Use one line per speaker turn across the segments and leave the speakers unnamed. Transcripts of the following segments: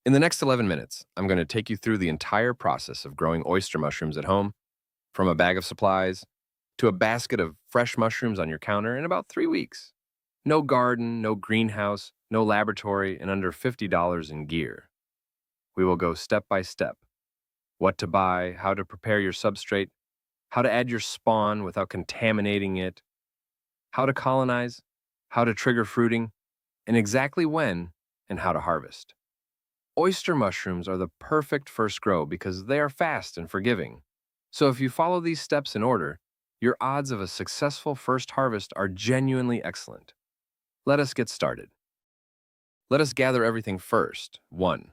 In the next 11 minutes, I'm going to take you through the entire process of growing oyster mushrooms at home, from a bag of supplies to a basket of fresh mushrooms on your counter in about 3 weeks. No garden, no greenhouse, no laboratory, and under $50 in gear. We will go step by step. What to buy, how to prepare your substrate, how to add your spawn without contaminating it, how to colonize, how to trigger fruiting, and exactly when and how to harvest. Oyster mushrooms are the perfect first grow because they are fast and forgiving. So if you follow these steps in order, your odds of a successful first harvest are genuinely excellent. Let us get started. Let us gather everything first. 1.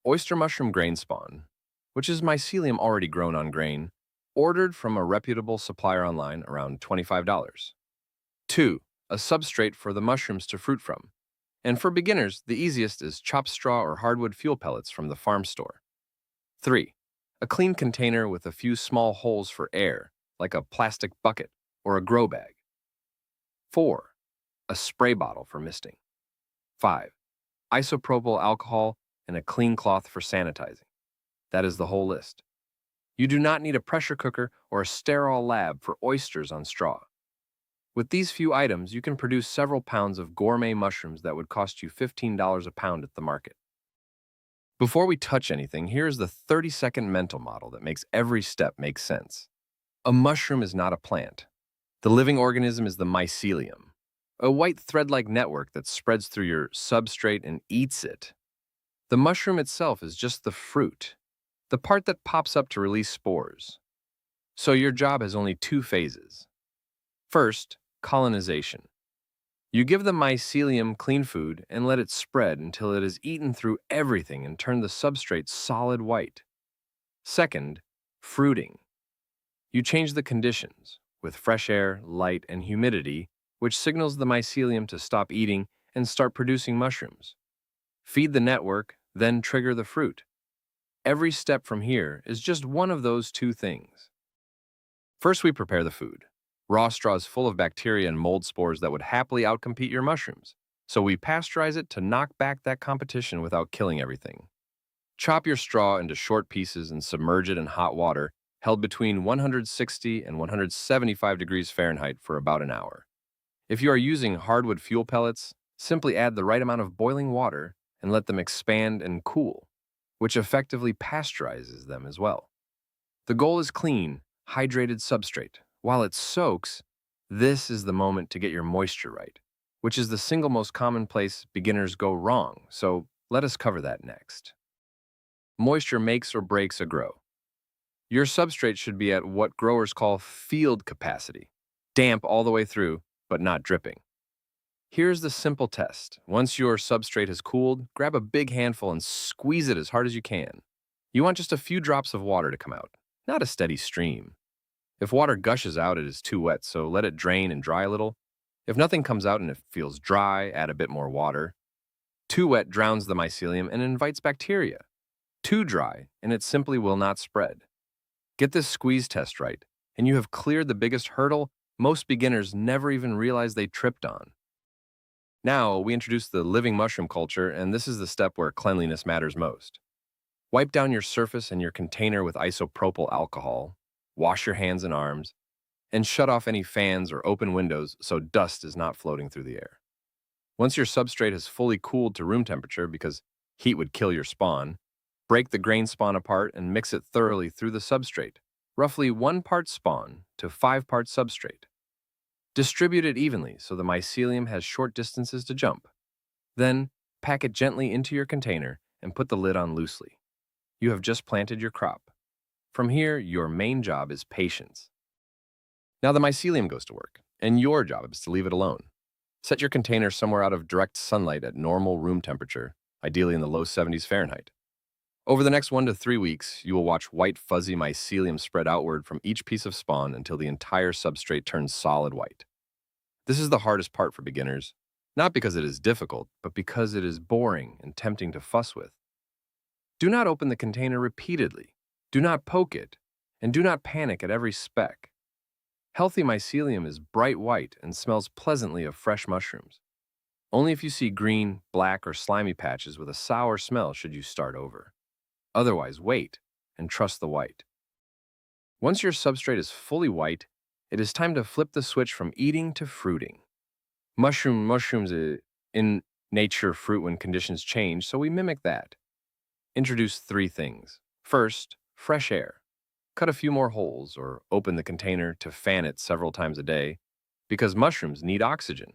Oyster mushroom grain spawn, which is mycelium already grown on grain, ordered from a reputable supplier online around $25. 2. A substrate for the mushrooms to fruit from. And for beginners, the easiest is chopped straw or hardwood fuel pellets from the farm store. 3. A clean container with a few small holes for air, like a plastic bucket or a grow bag. 4. A spray bottle for misting. 5. Isopropyl alcohol and a clean cloth for sanitizing. That is the whole list. You do not need a pressure cooker or a sterile lab for oysters on straw. With these few items, you can produce several pounds of gourmet mushrooms that would cost you $15 a pound at the market. Before we touch anything, here's the 30-second mental model that makes every step make sense. A mushroom is not a plant. The living organism is the mycelium, a white thread-like network that spreads through your substrate and eats it. The mushroom itself is just the fruit, the part that pops up to release spores. So your job has only 2 phases. First, colonization. You give the mycelium clean food and let it spread until it has eaten through everything and turned the substrate solid white. Second, fruiting. You change the conditions with fresh air, light, and humidity, which signals the mycelium to stop eating and start producing mushrooms. Feed the network, then trigger the fruit. Every step from here is just one of those 2 things. First, we prepare the food. Raw straw is full of bacteria and mold spores that would happily outcompete your mushrooms, so we pasteurize it to knock back that competition without killing everything. Chop your straw into short pieces and submerge it in hot water, held between 160 and 175 degrees Fahrenheit for about an hour. If you are using hardwood fuel pellets, simply add the right amount of boiling water and let them expand and cool, which effectively pasteurizes them as well. The goal is clean, hydrated substrate. While it soaks, this is the moment to get your moisture right, which is the single most common place beginners go wrong, so let us cover that next. Moisture makes or breaks a grow. Your substrate should be at what growers call field capacity, damp all the way through, but not dripping. Here's the simple test. Once your substrate has cooled, grab a big handful and squeeze it as hard as you can. You want just a few drops of water to come out, not a steady stream. If water gushes out, it is too wet, so let it drain and dry a little. If nothing comes out and it feels dry, add a bit more water. Too wet drowns the mycelium and invites bacteria. Too dry, and it simply will not spread. Get this squeeze test right, and you have cleared the biggest hurdle most beginners never even realize they tripped on. Now, we introduce the living mushroom culture, and this is the step where cleanliness matters most. Wipe down your surface and your container with isopropyl alcohol. Wash your hands and arms, and shut off any fans or open windows so dust is not floating through the air. Once your substrate has fully cooled to room temperature because heat would kill your spawn, break the grain spawn apart and mix it thoroughly through the substrate, roughly 1 part spawn to 5 parts substrate. Distribute it evenly so the mycelium has short distances to jump. Then, pack it gently into your container and put the lid on loosely. You have just planted your crop. From here, your main job is patience. Now the mycelium goes to work, and your job is to leave it alone. Set your container somewhere out of direct sunlight at normal room temperature, ideally in the low 70s Fahrenheit. Over the next 1 to 3 weeks, you will watch white fuzzy mycelium spread outward from each piece of spawn until the entire substrate turns solid white. This is the hardest part for beginners, not because it is difficult, but because it is boring and tempting to fuss with. Do not open the container repeatedly. Do not poke it, and do not panic at every speck. Healthy mycelium is bright white and smells pleasantly of fresh mushrooms. Only if you see green, black, or slimy patches with a sour smell should you start over. Otherwise, wait and trust the white. Once your substrate is fully white, it is time to flip the switch from eating to fruiting. Mushrooms in nature fruit when conditions change, so we mimic that. Introduce three things. First, fresh air. Cut a few more holes or open the container to fan it several times a day because mushrooms need oxygen.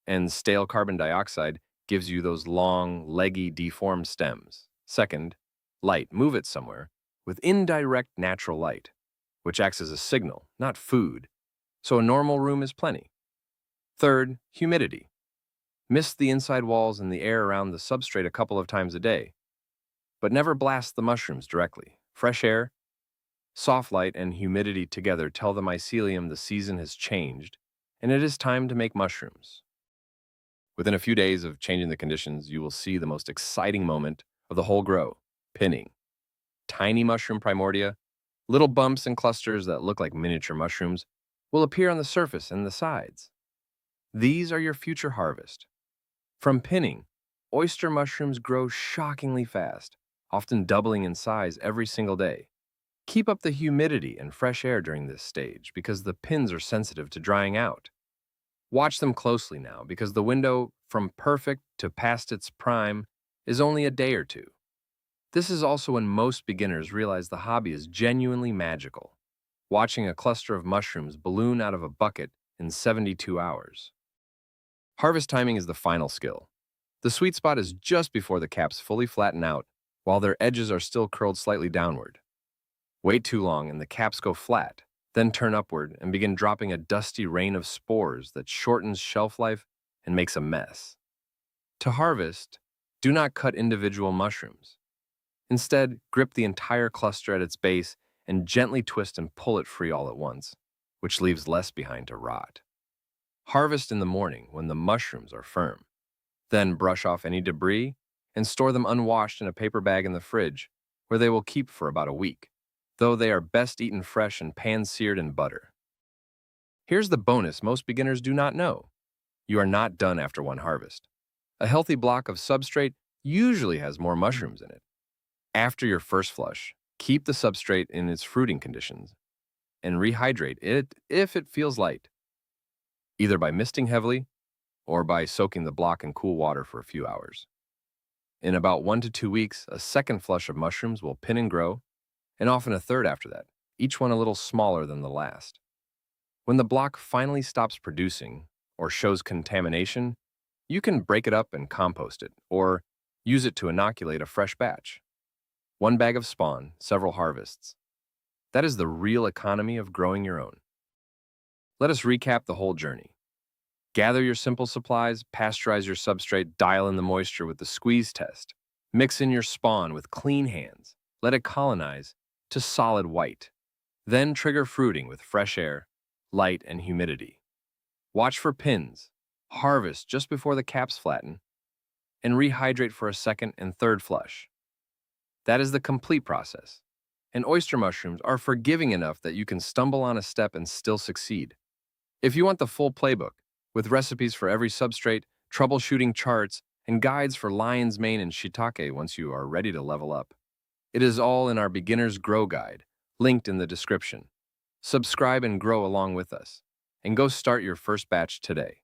And stale carbon dioxide gives you those long, leggy, deformed stems. Second, light. Move it somewhere with indirect natural light, which acts as a signal, not food, so a normal room is plenty. Third, humidity. Mist the inside walls and the air around the substrate a couple of times a day, but never blast the mushrooms directly. Fresh air, soft light, and humidity together tell the mycelium the season has changed, and it is time to make mushrooms. Within a few days of changing the conditions, you will see the most exciting moment of the whole grow, pinning. Tiny mushroom primordia, little bumps and clusters that look like miniature mushrooms, will appear on the surface and the sides. These are your future harvest. From pinning, oyster mushrooms grow shockingly fast, often doubling in size every single day. Keep up the humidity and fresh air during this stage because the pins are sensitive to drying out. Watch them closely now because the window from perfect to past its prime is only a day or two. This is also when most beginners realize the hobby is genuinely magical, watching a cluster of mushrooms balloon out of a bucket in 72 hours. Harvest timing is the final skill. The sweet spot is just before the caps fully flatten out, while their edges are still curled slightly downward. Wait too long and the caps go flat, then turn upward and begin dropping a dusty rain of spores that shortens shelf life and makes a mess. To harvest, do not cut individual mushrooms. Instead, grip the entire cluster at its base and gently twist and pull it free all at once, which leaves less behind to rot. Harvest in the morning when the mushrooms are firm. Then brush off any debris and store them unwashed in a paper bag in the fridge, where they will keep for about a week, though they are best eaten fresh and pan-seared in butter. Here's the bonus most beginners do not know. You are not done after one harvest. A healthy block of substrate usually has more mushrooms in it. After your first flush, keep the substrate in its fruiting conditions and rehydrate it if it feels light, either by misting heavily or by soaking the block in cool water for a few hours. In about 1 to 2 weeks, a second flush of mushrooms will pin and grow, and often a third after that, each one a little smaller than the last. When the block finally stops producing or shows contamination, you can break it up and compost it, or use it to inoculate a fresh batch. One bag of spawn, several harvests. That is the real economy of growing your own. Let us recap the whole journey. Gather your simple supplies, pasteurize your substrate, dial in the moisture with the squeeze test. Mix in your spawn with clean hands. Let it colonize to solid white. Then trigger fruiting with fresh air, light, and humidity. Watch for pins. Harvest just before the caps flatten, and rehydrate for a second and third flush. That is the complete process. And oyster mushrooms are forgiving enough that you can stumble on a step and still succeed. If you want the full playbook, with recipes for every substrate, troubleshooting charts, and guides for lion's mane and shiitake once you are ready to level up, it is all in our Beginner's Grow Guide, linked in the description. Subscribe and grow along with us, and go start your first batch today.